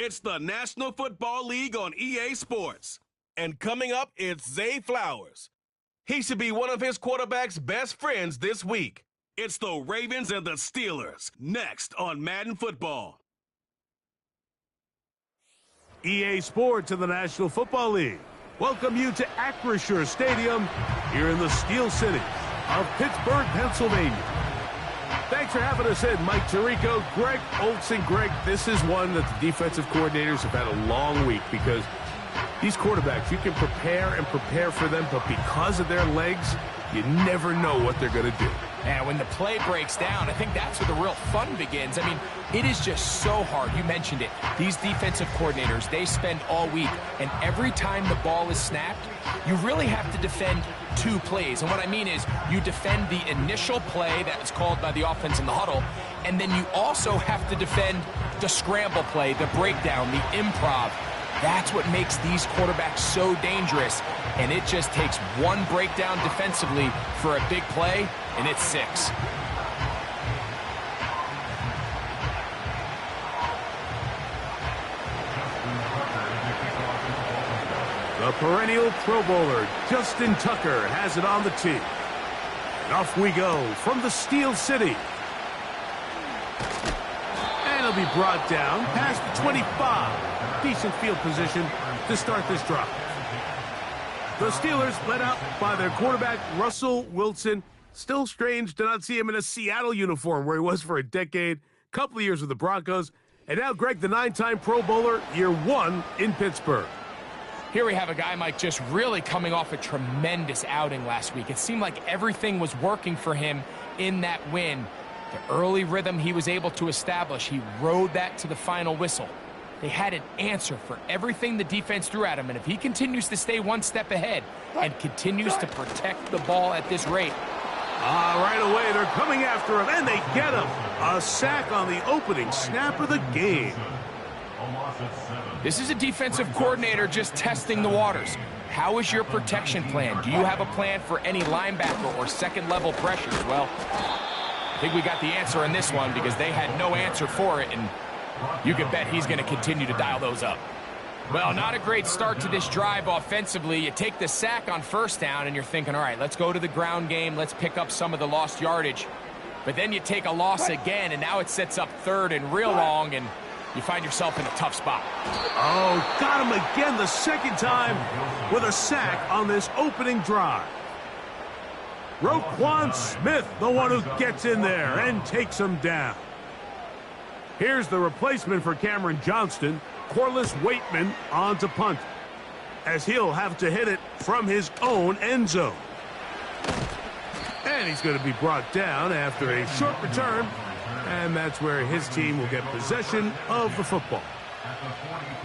It's the National Football League on EA Sports. And coming up, it's Zay Flowers. He should be one of his quarterback's best friends this week. It's the Ravens and the Steelers, next on Madden Football. EA Sports and the National Football League welcome you to Acrisure Stadium here in the Steel City of Pittsburgh, Pennsylvania. Thanks for having us in, Mike Tirico, Greg Olson. Greg, this is one that the defensive coordinators have had a long week because these quarterbacks, you can prepare for them, but because of their legs, you never know what they're going to do. And when the play breaks down, I think that's where the real fun begins. I mean, it is just so hard. You mentioned it. These defensive coordinators, they spend all week, and every time the ball is snapped, you really have to defend two plays. And what I mean is you defend the initial play that was called by the offense in the huddle, and then you also have to defend the scramble play, the breakdown, the improv. That's what makes these quarterbacks so dangerous, and it just takes one breakdown defensively for a big play, and it's 6. The perennial Pro Bowler, Justin Tucker, has it on the tee. And off we go from the Steel City. And it'll be brought down past the 25. Decent field position to start this drive. The Steelers led out by their quarterback, Russell Wilson. Still strange to not see him in a Seattle uniform where he was for a decade, couple of years with the Broncos. And now Greg, the 9-time Pro Bowler, year 1 in Pittsburgh. Here we have a guy, Mike, just really coming off a tremendous outing last week. It seemed like everything was working for him in that win. The early rhythm he was able to establish, he rode that to the final whistle. They had an answer for everything the defense threw at him, and if he continues to stay one step ahead and continues to protect the ball at this rate. Right away, they're coming after him, and they get him. A sack on the opening snap of the game. This is a defensive coordinator just testing the waters. How is your protection plan? Do you have a plan for any linebacker or second-level pressures? Well, I think we got the answer in this one because they had no answer for it, and you can bet he's going to continue to dial those up. Well, not a great start to this drive offensively. You take the sack on first down, and you're thinking, all right, let's go to the ground game. Let's pick up some of the lost yardage. But then you take a loss again, and now it sets up third and real long, and you find yourself in a tough spot. Oh, got him again the second time with a sack on this opening drive. Roquan Smith, the one who gets in there and takes him down. Here's the replacement for Cameron Johnston, Corliss Waitman on to punt, as he'll have to hit it from his own end zone. And he's going to be brought down after a short return, and that's where his team will get possession of the football.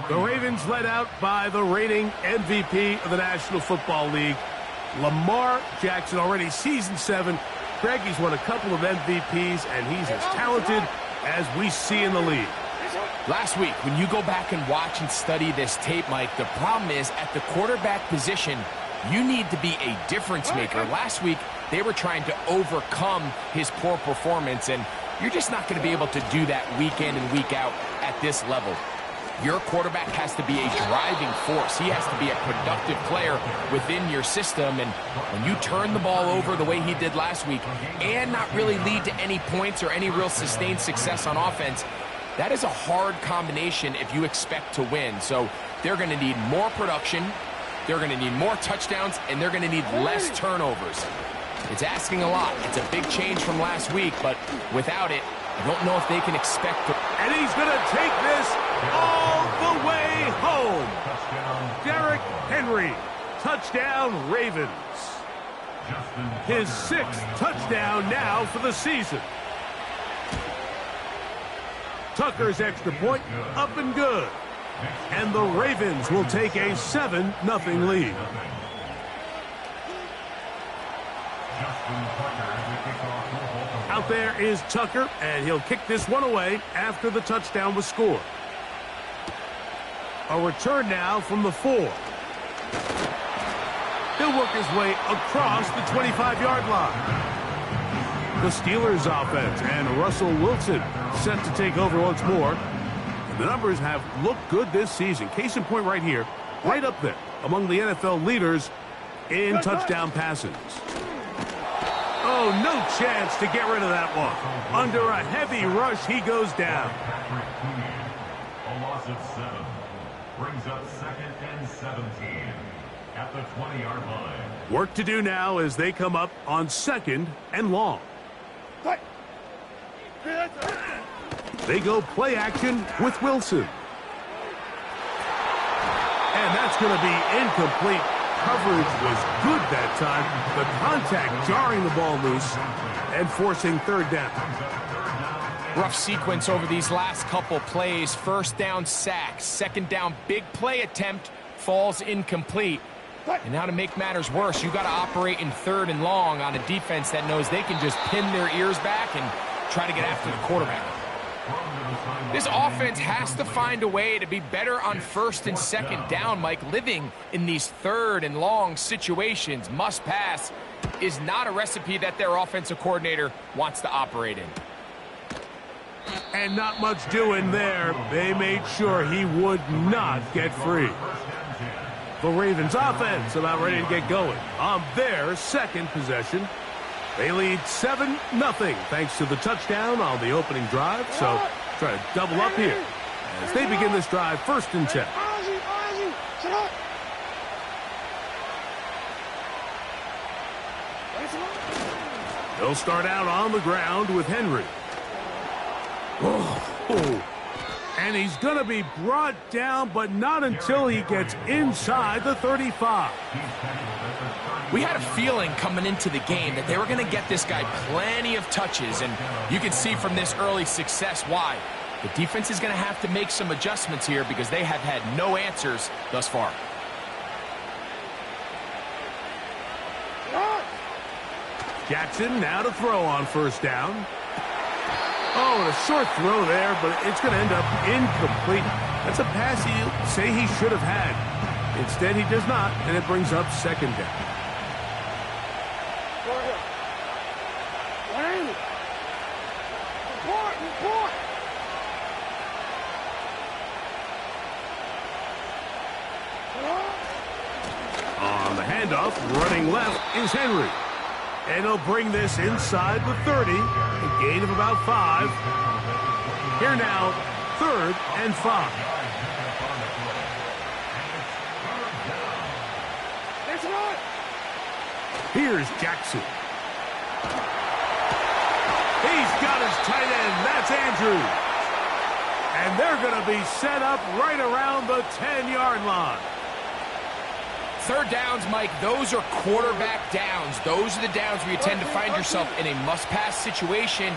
The Ravens led out by the reigning MVP of the National Football League, Lamar Jackson, already season 7. Greg, he's won a couple of MVPs, and he's as talented as we see in the league. Last week, when you go back and watch and study this tape, Mike, the problem is at the quarterback position, you need to be a difference maker. Last week, they were trying to overcome his poor performance, and you're just not going to be able to do that week in and week out at this level. Your quarterback has to be a driving force. He has to be a productive player within your system. And when you turn the ball over the way he did last week and not really lead to any points or any real sustained success on offense, that is a hard combination if you expect to win. So they're going to need more production, they're going to need more touchdowns, and they're going to need less turnovers. It's asking a lot. It's a big change from last week, but without it, I don't know if they can expect to. And he's going to take this all the way home. Derrick Henry, touchdown Ravens. His 6th touchdown now for the season. Tucker's extra point up and good. And the Ravens will take a 7-0 lead. Out there is Tucker, and he'll kick this one away after the touchdown was scored. A return now from the 4. He'll work his way across the 25-yard line. The Steelers offense and Russell Wilson set to take over once more. The numbers have looked good this season. Case in point right here, right up there among the NFL leaders in touchdown passes. Oh, no chance to get rid of that one. Under a heavy rush, he goes down. A loss of 7 brings up 2nd and 17 at the 20-yard line. Work to do now as they come up on 2nd and long. They go play action with Wilson. And that's going to be incomplete. Coverage was good that time. The contact jarring the ball loose and forcing 3rd down. Rough sequence over these last couple plays. 1st down, sack. 2nd down, big play attempt, falls incomplete. And now to make matters worse, you got to operate in 3rd and long on a defense that knows they can just pin their ears back and try to get after the quarterback. This offense has to find a way to be better on 1st and 2nd down, Mike. Living in these 3rd and long situations, must pass, is not a recipe that their offensive coordinator wants to operate in. And not much doing there. They made sure he would not get free. The Ravens offense about ready to get going on their 2nd possession. They lead 7-0 thanks to the touchdown on the opening drive. So try to double up here as they begin this drive 1st and 10. They'll start out on the ground with Henry. Oh. And he's going to be brought down, but not until he gets inside the 35. We had a feeling coming into the game that they were going to get this guy plenty of touches, and you can see from this early success why. The defense is going to have to make some adjustments here because they have had no answers thus far. Jackson now to throw on 1st down. Oh, and a short throw there, but it's going to end up incomplete. That's a pass he'll say he should have had. Instead, he does not, and it brings up 2nd down. On the handoff, running left is Henry. And he'll bring this inside the 30, a gain of about 5. Here now, 3rd and 5. Here's Jackson. He's got his tight end. That's Andrews. And they're going to be set up right around the 10-yard line. 3rd downs, Mike, those are quarterback downs. Those are the downs where you tend to find yourself in a must-pass situation,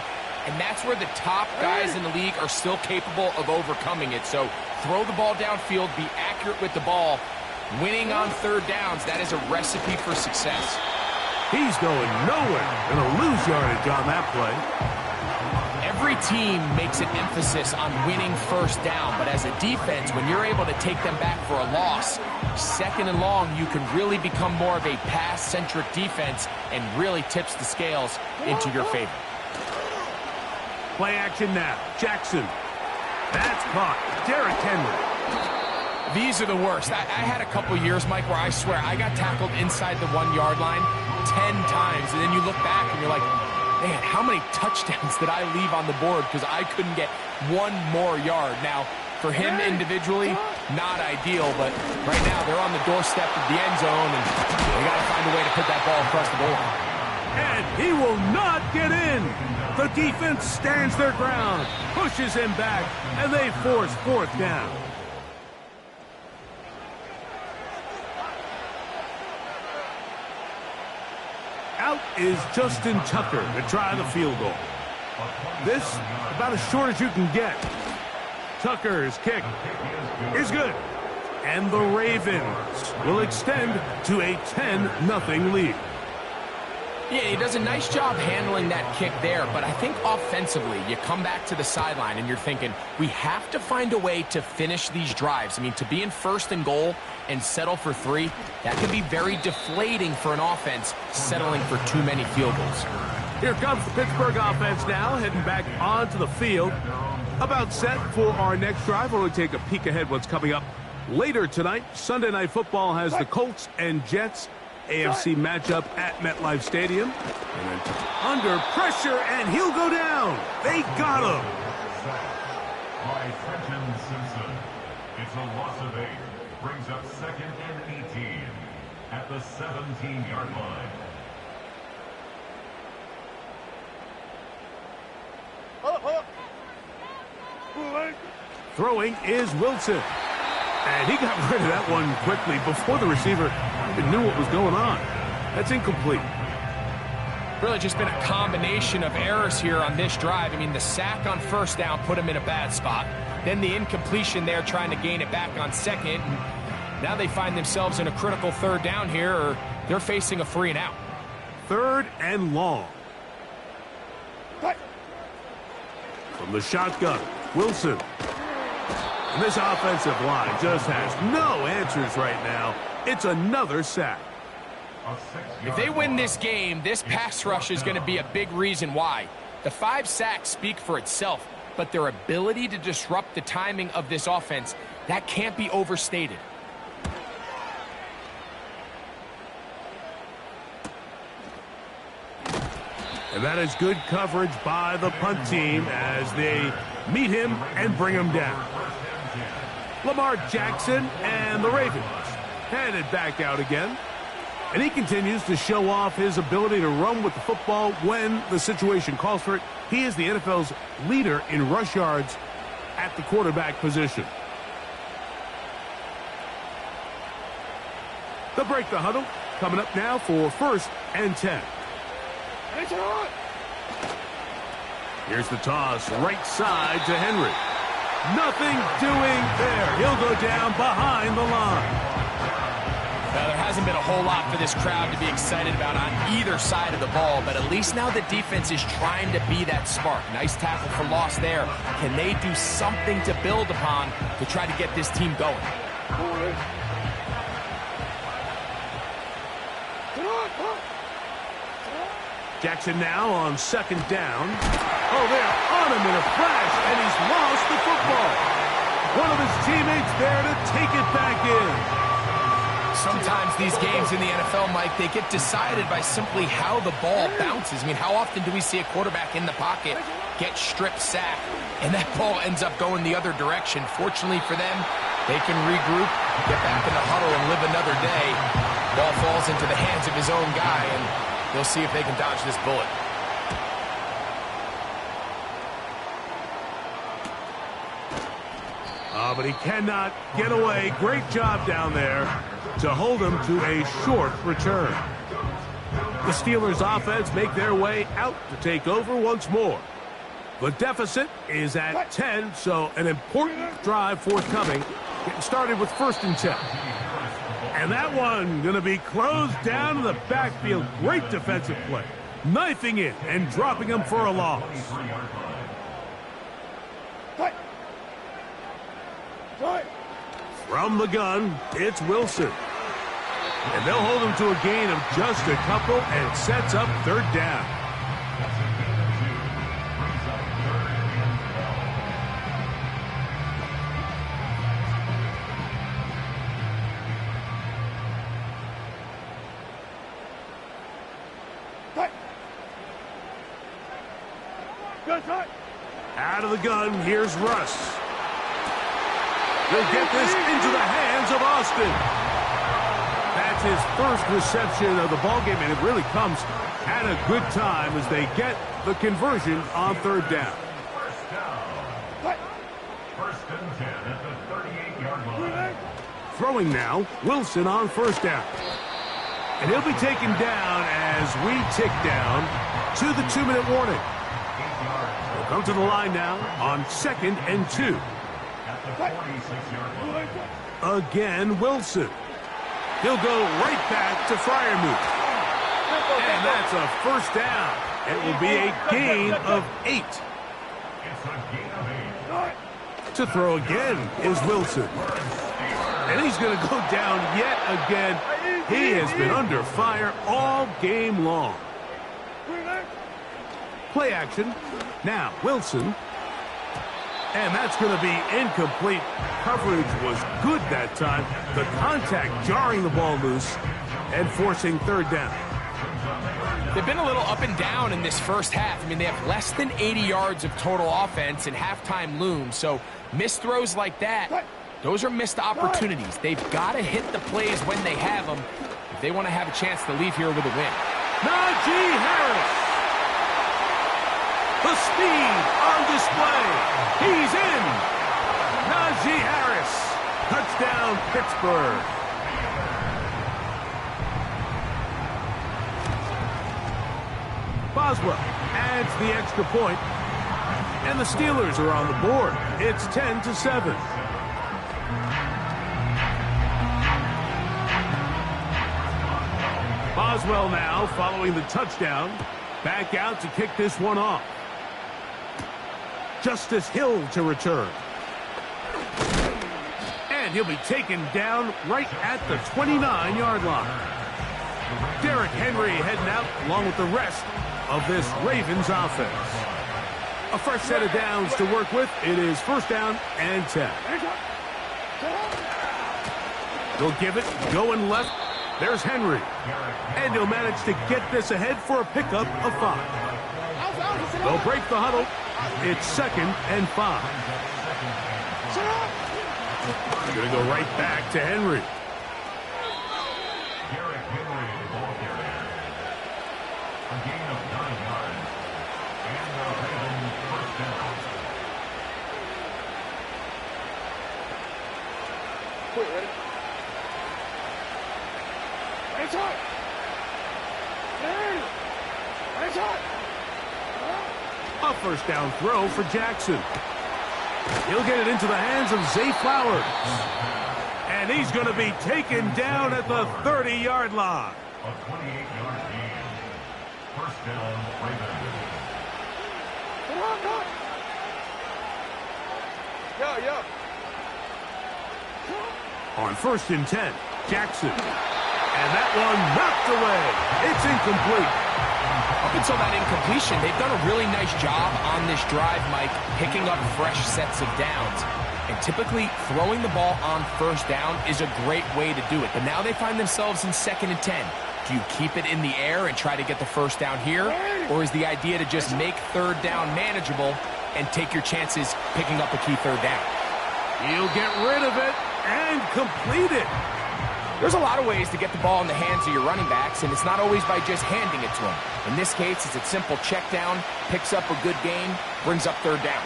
and that's where the top guys in the league are still capable of overcoming it. So throw the ball downfield, be accurate with the ball. Winning on 3rd downs, that is a recipe for success. He's going nowhere. Gonna lose yardage on that play. Every team makes an emphasis on winning 1st down, but as a defense, when you're able to take them back for a loss, 2nd and long, you can really become more of a pass-centric defense and really tips the scales into your favor. Play action now. Jackson. That's caught. Derrick Henry. These are the worst. I had a couple years, Mike, where I swear I got tackled inside the 1-yard line 10 times, and then you look back and you're like, man, how many touchdowns did I leave on the board because I couldn't get one more yard? Now, for him individually, not ideal, but right now they're on the doorstep of the end zone, and they got to find a way to put that ball across the goal line. And he will not get in. The defense stands their ground, pushes him back, and they force 4th down. Out is Justin Tucker to try the field goal. This about as short as you can get. Tucker's kick is good. And the Ravens will extend to a 10-0 lead. Yeah, he does a nice job handling that kick there, but I think offensively, you come back to the sideline and you're thinking, we have to find a way to finish these drives. I mean, to be in 1st and goal and settle for 3, that can be very deflating for an offense settling for too many field goals. Here comes the Pittsburgh offense now, heading back onto the field. About set for our next drive. We'll take a peek ahead what's coming up later tonight. Sunday Night Football has the Colts and Jets. AFC matchup at MetLife Stadium. And under pressure, and he'll go down. They got him. By Trenton Simpson. It's a loss of 8. Brings up 2nd and 18 at the 17-yard line. Throwing is Wilson. And he got rid of that one quickly before the receiver even knew what was going on. That's incomplete. Really just been a combination of errors here on this drive. I mean, the sack on first down put him in a bad spot. Then the incompletion there trying to gain it back on second. And now they find themselves in a critical third down here, or they're facing a 3 and out. 3rd and long. From the shotgun, Wilson. And this offensive line just has no answers right now. It's another sack. If they win this game, this pass rush is going to be a big reason why. The 5 sacks speak for itself, but their ability to disrupt the timing of this offense, that can't be overstated. And that is good coverage by the punt team as they meet him and bring him down. Lamar Jackson and the Ravens headed back out again. And he continues to show off his ability to run with the football when the situation calls for it. He is the NFL's leader in rush yards at the quarterback position. They'll break the huddle. Coming up now for 1st and 10. Here's the toss, right side to Henry. Nothing doing there. He'll go down behind the line. Now, there hasn't been a whole lot for this crowd to be excited about on either side of the ball, but at least now the defense is trying to be that spark. Nice tackle for loss there. Can they do something to build upon to try to get this team going? Jackson now on 2nd down. Oh, they're on him in a flash, and he's lost the football. One of his teammates there to take it back in. Sometimes these games in the NFL, Mike, they get decided by simply how the ball bounces. I mean, how often do we see a quarterback in the pocket get strip sacked, and that ball ends up going the other direction? Fortunately for them, they can regroup, get back in the huddle, and live another day. Ball falls into the hands of his own guy, and they'll see if they can dodge this bullet. But he cannot get away. Great job down there to hold him to a short return. The Steelers offense make their way out to take over once more. The deficit is at 10, so an important drive forthcoming. Getting started with 1st and 10. And that one going to be closed down in the backfield. Great defensive play. Knifing in and dropping him for a loss. From the gun, it's Wilson. And they'll hold him to a gain of just a couple and sets up 3rd down. Out of the gun, here's Russ. They'll get this into the hands of Austin. That's his first reception of the ballgame, and it really comes at a good time as they get the conversion on 3rd down. First and 10 at the 38-yard line. Throwing now, Wilson on 1st down. And he'll be taken down as we tick down to the 2-minute warning. He'll come to the line now on 2nd and 2. At the 46-yard line. Again, Wilson. He'll go right back to Freiermuth. And that's a 1st down. It will be a gain of 8. It's a gain of 8. To throw again is Wilson. And he's going to go down yet again. He has been under fire all game long. Play action. Now, Wilson. And that's going to be incomplete. Coverage was good that time. The contact jarring the ball loose and forcing third down. They've been a little up and down in this first half. I mean, they have less than 80 yards of total offense and halftime looms. So missed throws like that, those are missed opportunities. They've got to hit the plays when they have them if they want to have a chance to leave here with a win. Najee Harris. The speed on display. He's in. Najee Harris. Touchdown, Pittsburgh. Boswell adds the extra point, and the Steelers are on the board. It's 10-7. Boswell now following the touchdown. Back out to kick this one off. Justice Hill to return. And he'll be taken down right at the 29-yard line. Derrick Henry heading out along with the rest of this Ravens offense. A fresh set of downs to work with. It is first down and 10. They'll give it going left. There's Henry. And he'll manage to get this ahead for a pickup of 5. They'll break the huddle. It's second and 5. They're going to go right back to Henry. A gain of 9 yards. And the Ravens first down. Ready? Ready, shot! Ready, shot! A first down throw for Jackson. He'll get it into the hands of Zay Flowers. And he's going to be taken down at the 30-yard line. A 28-yard gain. First down, Ravens. Come on, go! Yeah. On first and 10, Jackson. And that one knocked away. It's incomplete. Up until that incompletion, they've done a really nice job on this drive, Mike, picking up fresh sets of downs. And typically, throwing the ball on first down is a great way to do it. But now they find themselves in second and 10. Do you keep it in the air and try to get the first down here? Or is the idea to just make third down manageable and take your chances picking up a key third down? He'll get rid of it and complete it. There's a lot of ways to get the ball in the hands of your running backs, and it's not always by just handing it to them. In this case, it's a simple check down, picks up a good gain, brings up third down.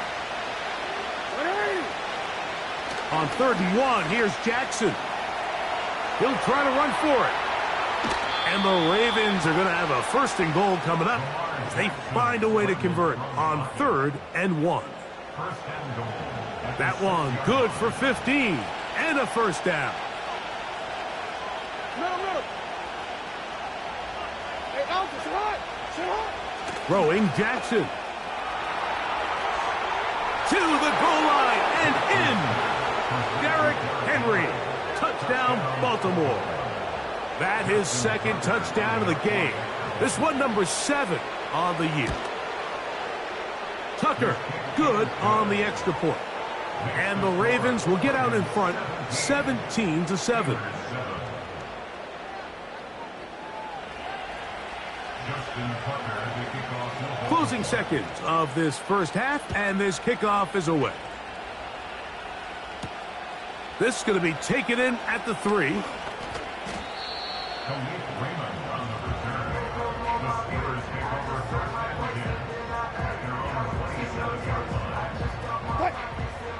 On 3rd and 1, here's Jackson. He'll try to run for it. And the Ravens are going to have a first and goal coming up as they find a way to convert on 3rd and 1. That one good for 15 and a first down. No. Hey, Alpha, sit hot. Throwing Jackson. To the goal line and in. Derrick Henry. Touchdown, Baltimore. That is second touchdown of the game. This one number 7 on the year. Tucker, good on the extra point. And the Ravens will get out in front 17-7. Closing seconds of this first half, and this kickoff is away. This is going to be taken in at the 3.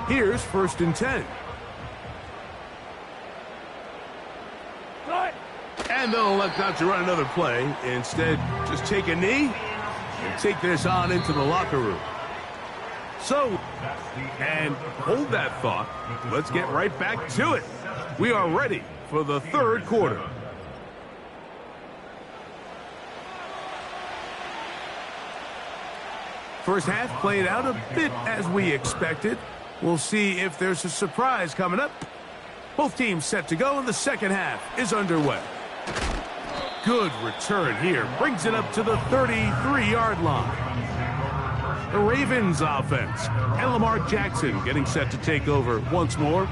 Here's 1st and 10. And they'll elect not to run another play. Instead, just take a knee and take this on into the locker room. So, and hold that thought. Let's get right back to it. We are ready for the 3rd quarter. First half played out a bit as we expected. We'll see if there's a surprise coming up. Both teams set to go, and the second half is underway. Good return here. Brings it up to the 33-yard line. the Ravens offense. And Lamar Jackson getting set to take over once more.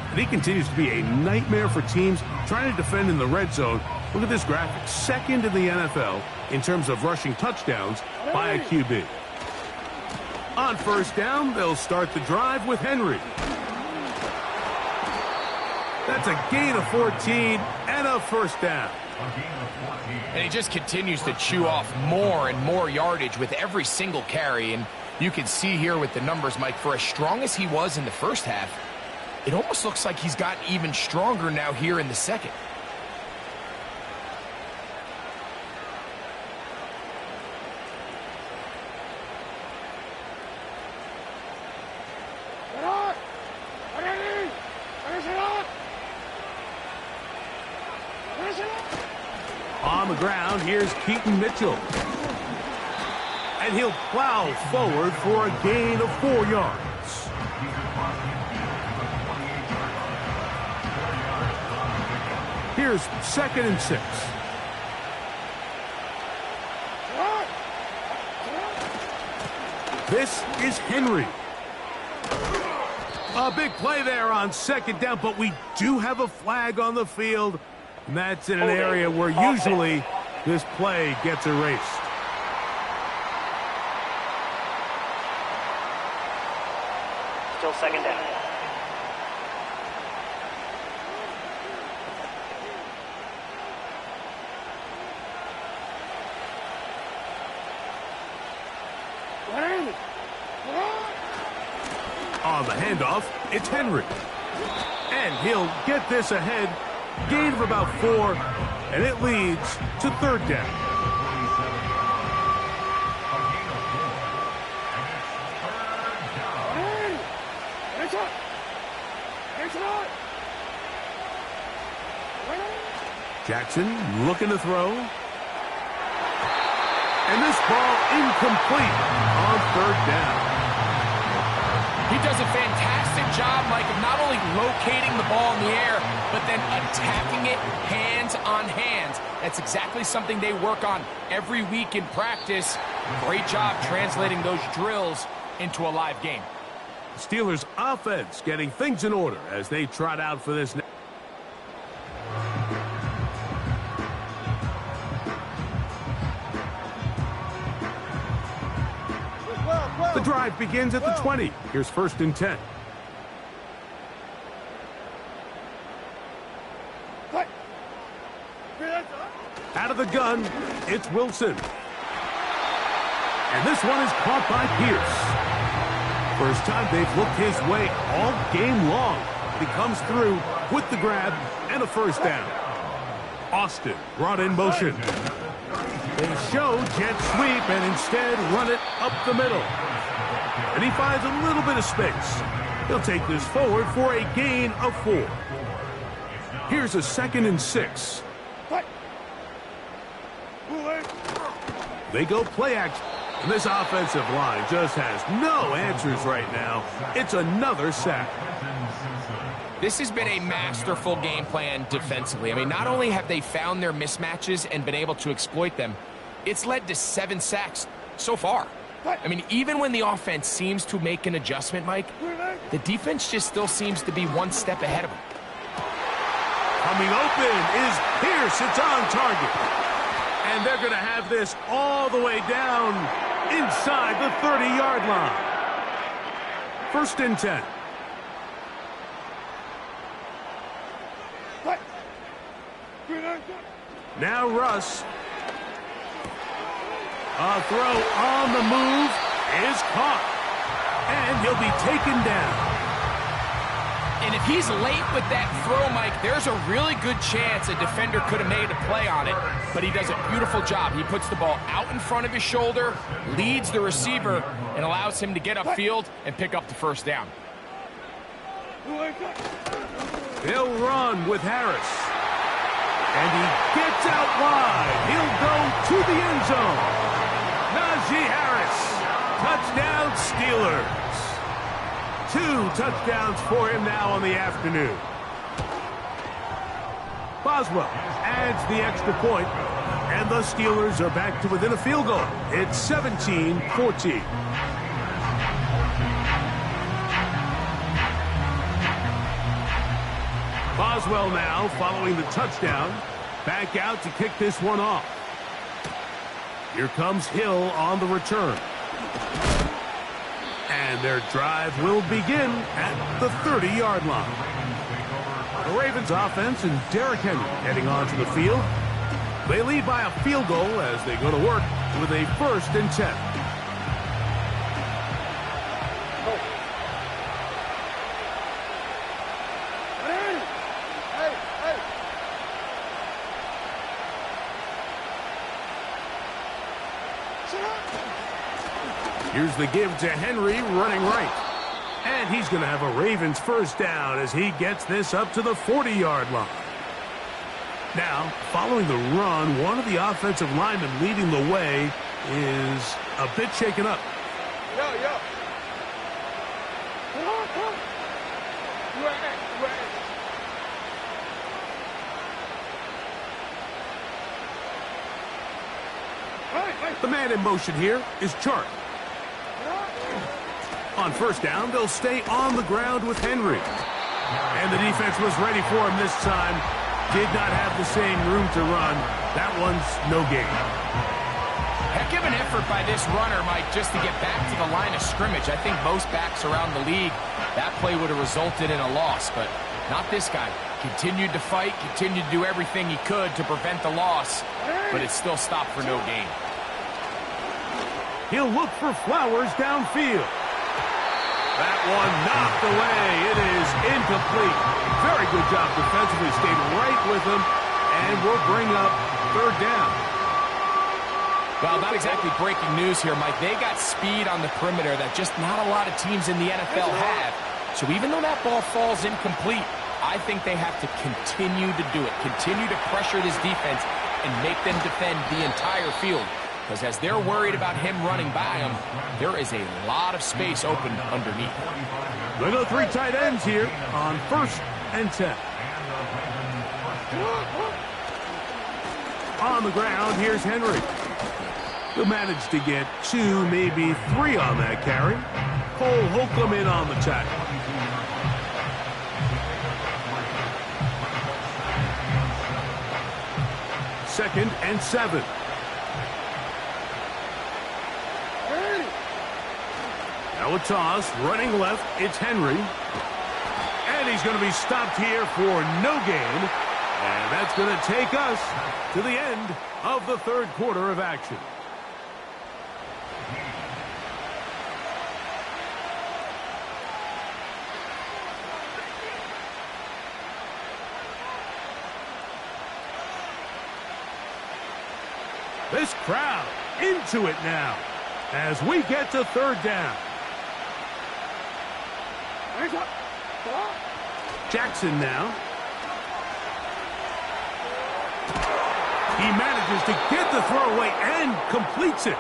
And he continues to be a nightmare for teams trying to defend in the red zone. Look at this graphic. Second in the NFL in terms of rushing touchdowns by a QB. On first down, they'll start the drive with Henry. That's a gain of 14 and a first down. And he just continues to chew off more and more yardage with every single carry. And you can see here with the numbers, Mike, for as strong as he was in the first half, it almost looks like he's gotten even stronger now here in the second. On the ground, here's Keaton Mitchell. And he'll plow forward for a gain of 4 yards. Here's 2nd and 6. This is Henry. A big play there on 2nd down, but we do have a flag on the field. And that's in an area where usually this play gets erased. Still 2nd down. On the handoff, it's Henry. And he'll get this ahead. Gain of about 4, and it leads to 3rd down. Jackson looking to throw. And this ball incomplete on 3rd down. He does a fantastic job, Mike, of not only locating the ball in the air, but then attacking it hands on hands. That's exactly something they work on every week in practice. Great job translating those drills into a live game. Steelers offense getting things in order as they trot out for this. The drive begins at the 20. Here's 1st and 10. Out of the gun, it's Wilson. And this one is caught by Pierce. First time they've looked his way all game long. He comes through with the grab and a 1st down. Austin brought in motion. They show jet sweep and instead run it up the middle. And he finds a little bit of space. He'll take this forward for a gain of 4. Here's a 2nd and 6. They go play action. And this offensive line just has no answers right now. It's another sack. This has been a masterful game plan defensively. I mean, not only have they found their mismatches and been able to exploit them, it's led to 7 sacks so far. I mean, even when the offense seems to make an adjustment, Mike, the defense just still seems to be one step ahead of them. Coming open is Pierce. It's on target. And they're going to have this all the way down inside the 30-yard line. 1st and 10. Now Russ. A throw on the move is caught. And he'll be taken down. And if he's late with that throw, Mike, there's a really good chance a defender could have made a play on it. But he does a beautiful job. He puts the ball out in front of his shoulder, leads the receiver, and allows him to get upfield and pick up the 1st down. He'll run with Harris. And he gets out wide. He'll go to the end zone. Najee Harris. Touchdown, Steelers. 2 touchdowns for him now on the afternoon. Boswell adds the extra point, And the Steelers are back to within a field goal. It's 17-14. Boswell now following the touchdown. Back out to kick this one off. Here comes Hill on the return. And their drive will begin at the 30-yard line. The Ravens offense and Derrick Henry heading onto the field. They lead by a field goal as they go to work with a 1st and 10. Here's the give to Henry running right. And he's going to have a Ravens 1st down as he gets this up to the 40-yard line. Now, following the run, one of the offensive linemen leading the way is a bit shaken up. Yo, yo. Come on, come on. You are at. The man in motion here is Chart. On 1st down, they'll stay on the ground with Henry. And the defense was ready for him this time. Did not have the same room to run. That one's no gain. Heck of an effort by this runner, Mike, just to get back to the line of scrimmage. I think most backs around the league, that play would have resulted in a loss, but not this guy. Continued to fight, continued to do everything he could to prevent the loss, but it still stopped for no gain. He'll look for Flowers downfield. That one knocked away. It is incomplete. Very good job defensively. Stayed right with him and will bring up 3rd down. Well, not exactly breaking news here, Mike. They got speed on the perimeter that just not a lot of teams in the NFL have. So even though that ball falls incomplete, I think they have to continue to do it. Continue to pressure this defense and make them defend the entire field. Because as they're worried about him running by them, there is a lot of space open underneath. They go 3 tight ends here on 1st and 10. On the ground, here's Henry. He'll manage to get 2, maybe 3 on that carry. Cole Holcomb in on the tackle. Second and 7. Now a toss, running left, it's Henry. And he's going to be stopped here for no gain. And that's going to take us to the end of the 3rd quarter of action. This crowd into it now as we get to 3rd down. Jackson now. He manages to get the throw away and completes it.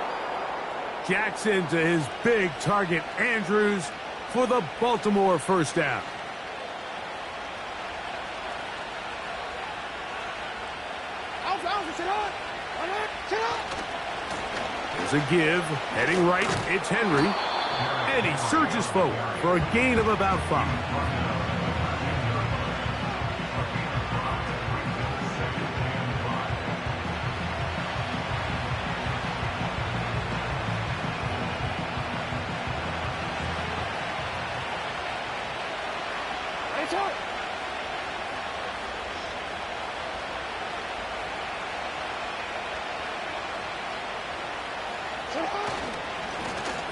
Jackson to his big target, Andrews, for the Baltimore 1st down. There's a give, heading right, it's Henry. And he surges forward for a gain of about 5.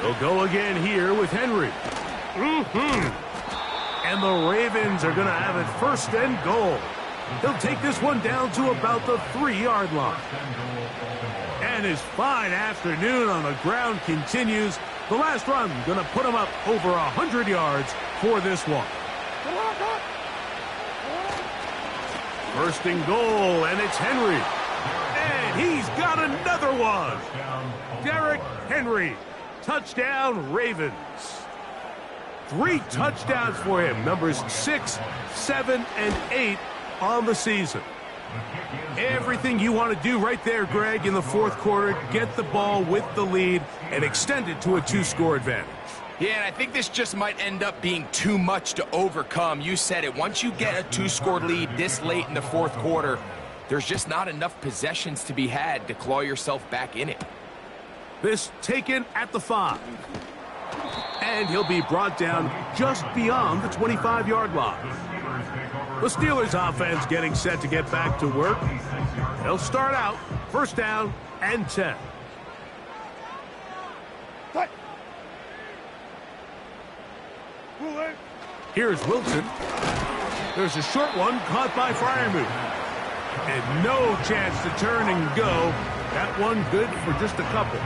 They'll go again here with Henry. And the Ravens are going to have it 1st and goal. He'll take this one down to about the 3-yard line. And his fine afternoon on the ground continues. The last run going to put him up over 100 yards for this one. 1st and goal, and it's Henry. And he's got another one. Derrick Henry. Touchdown, Ravens. 3 touchdowns for him. Numbers 6, 7, and 8 on the season. Everything you want to do right there, Greg, in the fourth quarter, get the ball with the lead and extend it to a 2-score advantage. Yeah, and I think this just might end up being too much to overcome. You said it. Once you get a 2-score lead this late in the fourth quarter, there's just not enough possessions to be had to claw yourself back in it. This taken at the 5. And he'll be brought down just beyond the 25-yard line. The Steelers offense getting set to get back to work. They'll start out first down and 10. Here's Wilson. There's a short one caught by Freiermuth. And no chance to turn and go. That one good for just a couple.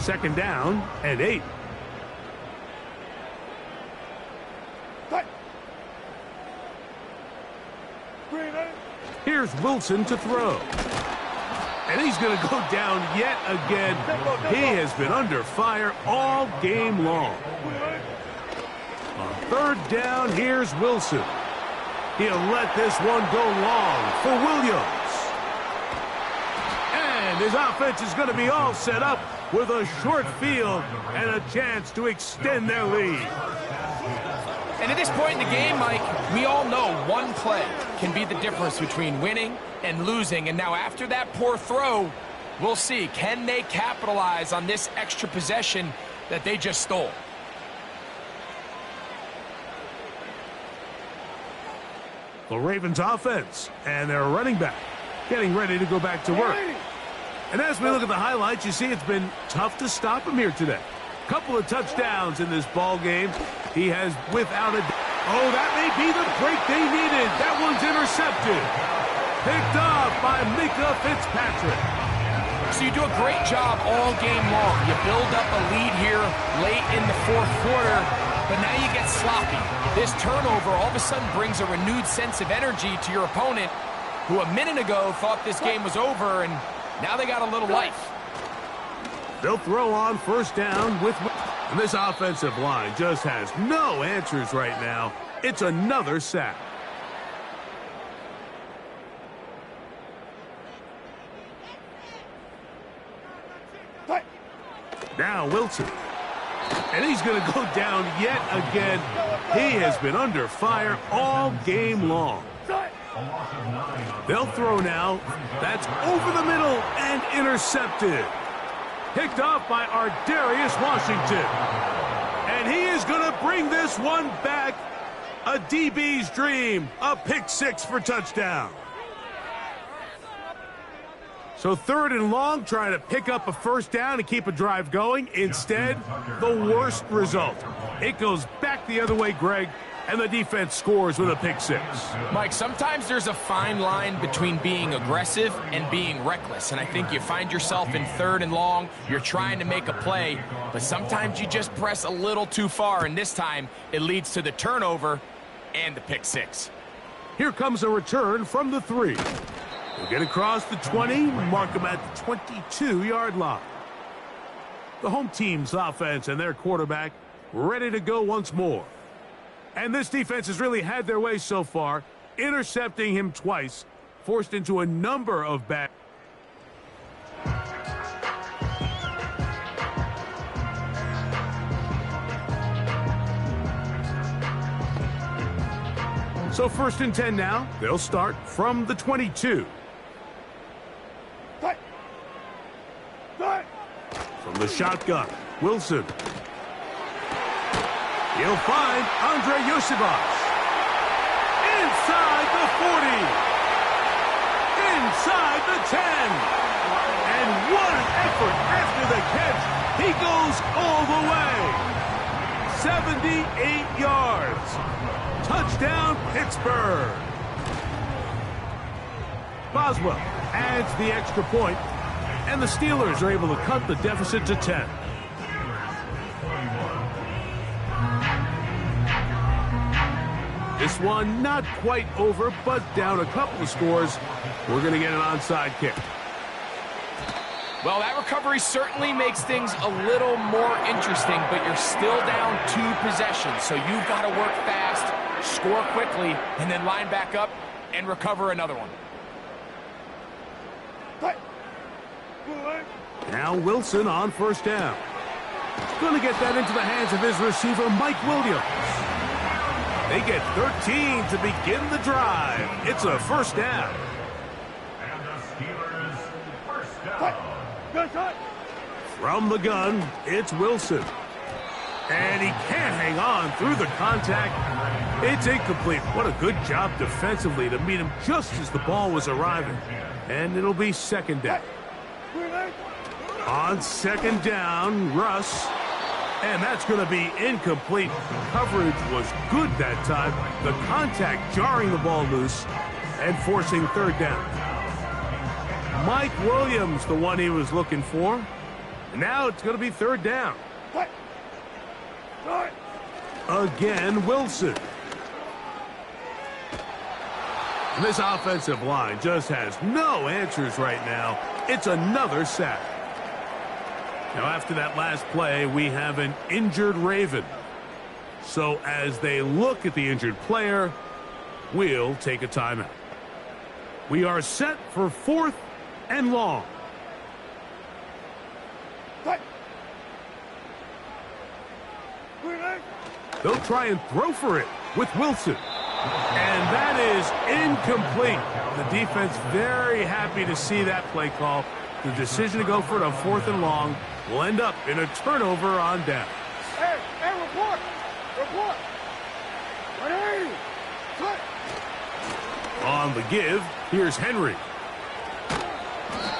Second down and 8. Here's Wilson to throw. And he's going to go down yet again. He has been under fire all game long. On third down, here's Wilson. He'll let this one go long for Williams. And his offense is going to be all set up with a short field and a chance to extend their lead. And at this point in the game, Mike, we all know one play can be the difference between winning and losing. And now after that poor throw, we'll see, can they capitalize on this extra possession that they just stole? The Ravens offense and their running back getting ready to go back to work. And as we look at the highlights, you see it's been tough to stop him here today. Couple of touchdowns in this ball game. He has without a... Oh, that may be the break they needed. That one's intercepted. Picked off by Mika Fitzpatrick. So you do a great job all game long. You build up a lead here late in the fourth quarter, but now you get sloppy. This turnover all of a sudden brings a renewed sense of energy to your opponent, who a minute ago thought this game was over, and now they got a little life. They'll throw on first down with... And this offensive line just has no answers right now. It's another sack. Now Wilson. And he's going to go down yet again. He has been under fire all game long. They'll throw now. That's over the middle and intercepted. Picked off by Ardarius Washington. And he is going to bring this one back. A DB's dream. A pick six for touchdown. So third and long, trying to pick up a first down and keep a drive going. Instead, the worst result. It goes back the other way, Greg, and the defense scores with a pick six. Mike, sometimes there's a fine line between being aggressive and being reckless. And I think you find yourself in third and long, you're trying to make a play, but sometimes you just press a little too far, and this time it leads to the turnover and the pick six. Here comes a return from the 3. We'll get across the 20, mark them at the 22-yard line. The home team's offense and their quarterback ready to go once more. And this defense has really had their way so far, intercepting him twice, forced into a number of bad... So first and 10 now. They'll start from the 22. From the shotgun, Wilson. He'll find Andre Yosibas. Inside the 40. Inside the 10. And what an effort after the catch. He goes all the way. 78 yards. Touchdown, Pittsburgh. Boswell adds the extra point, and the Steelers are able to cut the deficit to 10. This one not quite over, but down a couple of scores. We're going to get an onside kick. Well, that recovery certainly makes things a little more interesting, but you're still down 2 possessions, so you've got to work fast, score quickly, and then line back up and recover another one. Now Wilson on first down. Going to get that into the hands of his receiver, Mike Williams. They get 13 to begin the drive. It's a first down. And the Steelers first down. From the gun, it's Wilson. And he can't hang on through the contact. It's incomplete. What a good job defensively to meet him just as the ball was arriving. And it'll be second down. On second down, Russ. And that's going to be incomplete. Coverage was good that time. The contact jarring the ball loose and forcing third down. Mike Williams, the one he was looking for. And now it's going to be third down. Again, Wilson. And this offensive line just has no answers right now. It's another sack. Now, after that last play, we have an injured Raven. So as they look at the injured player, we'll take a timeout. We are set for 4th and long. They'll try and throw for it with Wilson. And that is incomplete. The defense very happy to see that play call. The decision to go for it on 4th and long will end up in a turnover on down. Hey, report! Report! Ready! Cut! On the give, here's Henry.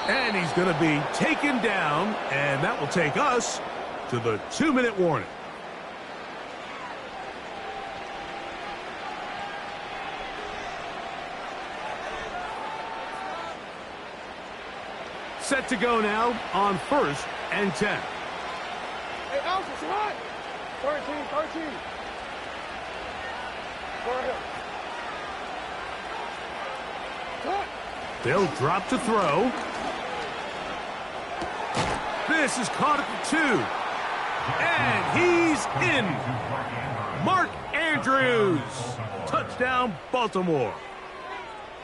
And he's going to be taken down, and that will take us to the 2-minute warning. Set to go now on 1st and 10. Hey, Alex, it's hot! 13. Go ahead. Cut! They'll drop to throw. This is caught at the 2. And he's in. Mark Andrews. Touchdown, Baltimore.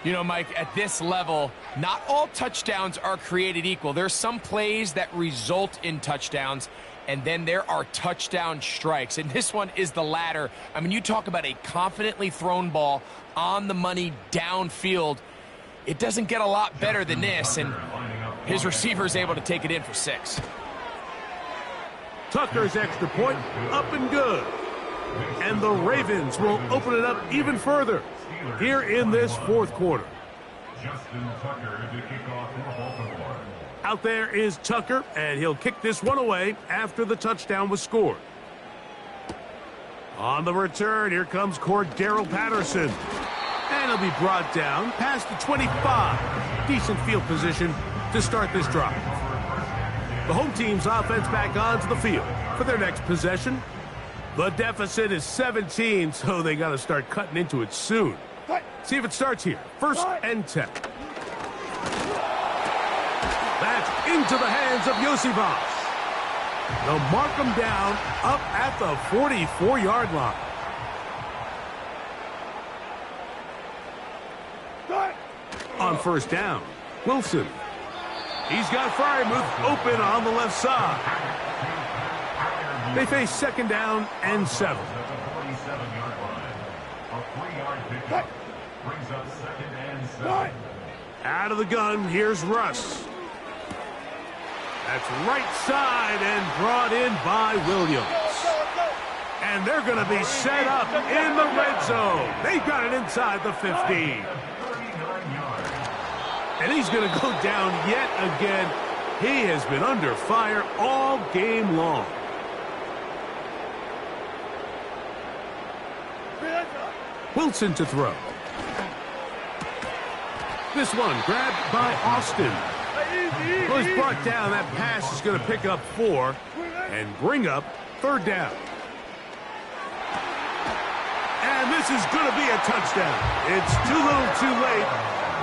You know, Mike, at this level, not all touchdowns are created equal. There's some plays that result in touchdowns, and then there are touchdown strikes. And this one is the latter. I mean, you talk about a confidently thrown ball on the money downfield. It doesn't get a lot better than this, and his receiver is able to take it in for 6. Tucker's extra point, up and good. And the Ravens will open it up even further here in this 4th quarter. Justin Tucker to kick off for Baltimore. Out there is Tucker, and he'll kick this one away after the touchdown was scored. On the return, here comes Cordero Patterson. And he'll be brought down past the 25. Decent field position to start this drive. The home team's offense back onto the field for their next possession. The deficit is 17, so they got to start cutting into it soon. See if it starts here. 1st and 10. That's into the hands of Yosivas. They'll mark him down up at the 44-yard line. On 1st down, Wilson. He's got Frymuth open on the left side. They face 2nd down and 7. At the 47-yard line. A 3-yard pickup brings up 2nd and 7. Out of the gun, here's Russ. That's right side and brought in by Williams. And they're going to be set up in the red zone. They've got it inside the 15. And he's going to go down yet again. He has been under fire all game long. Wilson to throw. This one grabbed by Austin. Well, he's brought down. That pass is going to pick up 4 and bring up 3rd down. And this is going to be a touchdown. It's too little too late.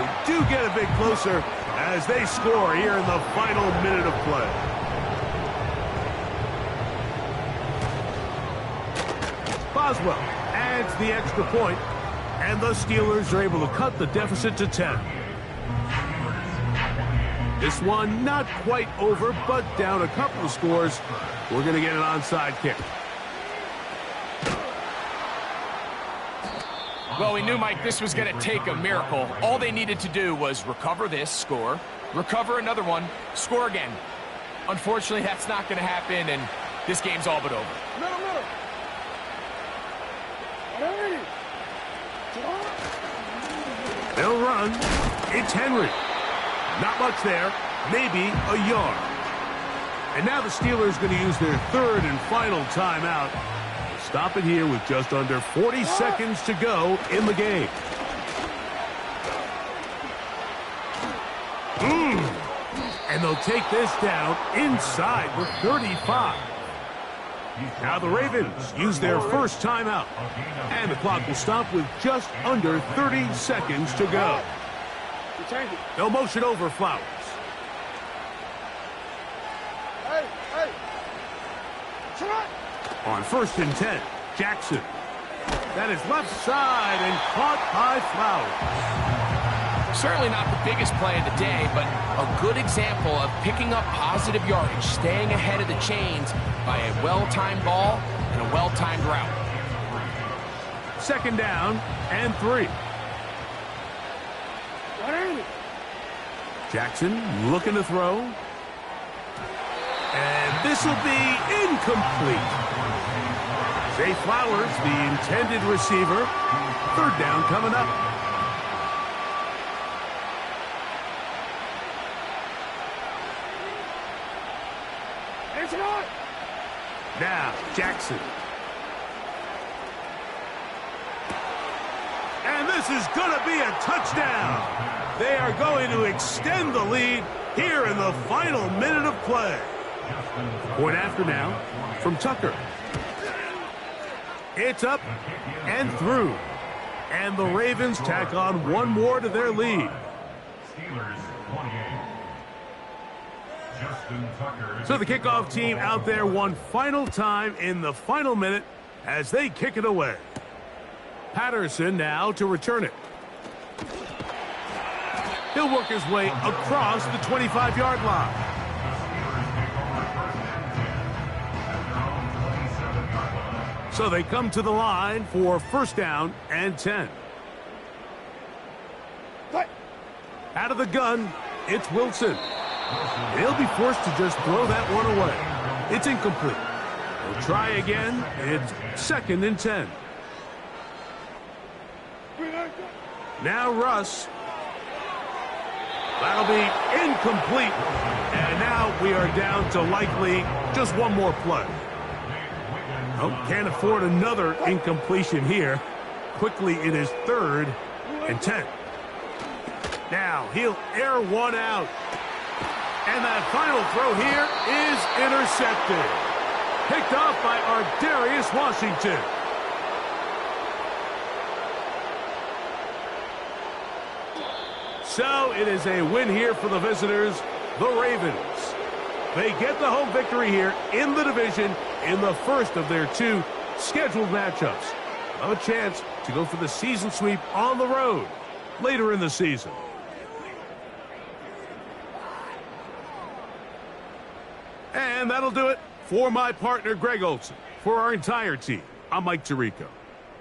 We do get a bit closer as they score here in the final minute of play. Boswell adds the extra point, and the Steelers are able to cut the deficit to 10. This one not quite over, but down a couple of scores. We're going to get an onside kick. Well, we knew, Mike, this was going to take a miracle. All they needed to do was recover this, score, recover another one, score again. Unfortunately, that's not going to happen, and this game's all but over. Middle, middle. Hey. They'll run. It's Henry. Not much there. Maybe a yard. And now the Steelers going to use their third and final timeout. Stop it here with just under 40 seconds to go in the game. And they'll take this down inside the 35. Now the Ravens use their first timeout. And the clock will stop with just under 30 seconds to go. They'll motion over Flowers. Hey, hey. Shot. On 1st and 10, Jackson. That is left side and caught by Flowers. Certainly not the biggest play of the day, but a good example of picking up positive yardage, staying ahead of the chains by a well-timed ball and a well-timed route. 2nd down and 3. Jackson looking to throw. And this will be incomplete. Zay Flowers, the intended receiver. 3rd down coming up. Now, Jackson. And this is going to be a touchdown. They are going to extend the lead here in the final minute of play. Point after now from Tucker. It's up and through. And the Ravens tack on one more to their lead. So the kickoff team out there one final time in the final minute as they kick it away. Patterson now to return it. He'll work his way across the 25-yard line. So they come to the line for 1st down and 10. Out of the gun, it's Wilson. They'll be forced to just throw that one away. It's incomplete. They'll try again. It's 2nd and 10. Now Russ. That'll be incomplete. And now we are down to likely just one more play. Oh, can't afford another incompletion here. Quickly it is 3rd and 10. Now he'll air one out. And that final throw here is intercepted. Picked off by Ardarius Washington. So it is a win here for the visitors, the Ravens. They get the home victory here in the division in the first of their 2 scheduled matchups. A chance to go for the season sweep on the road later in the season. And that'll do it for my partner, Greg Olson. For our entire team, I'm Mike Tirico.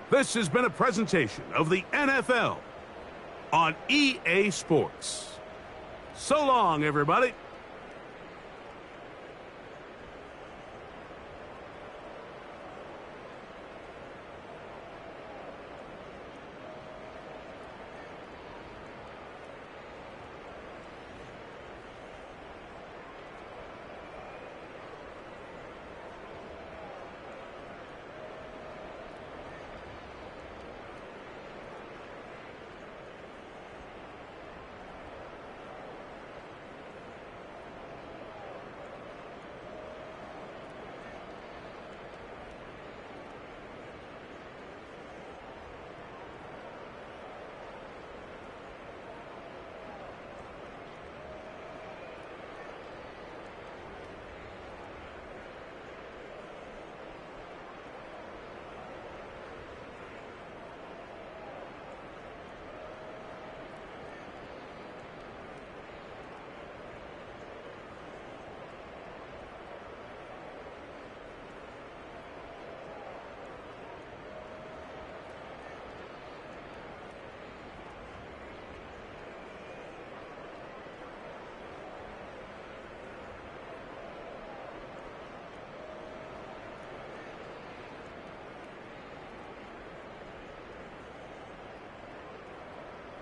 This has been a presentation of the NFL on EA Sports. So long, everybody.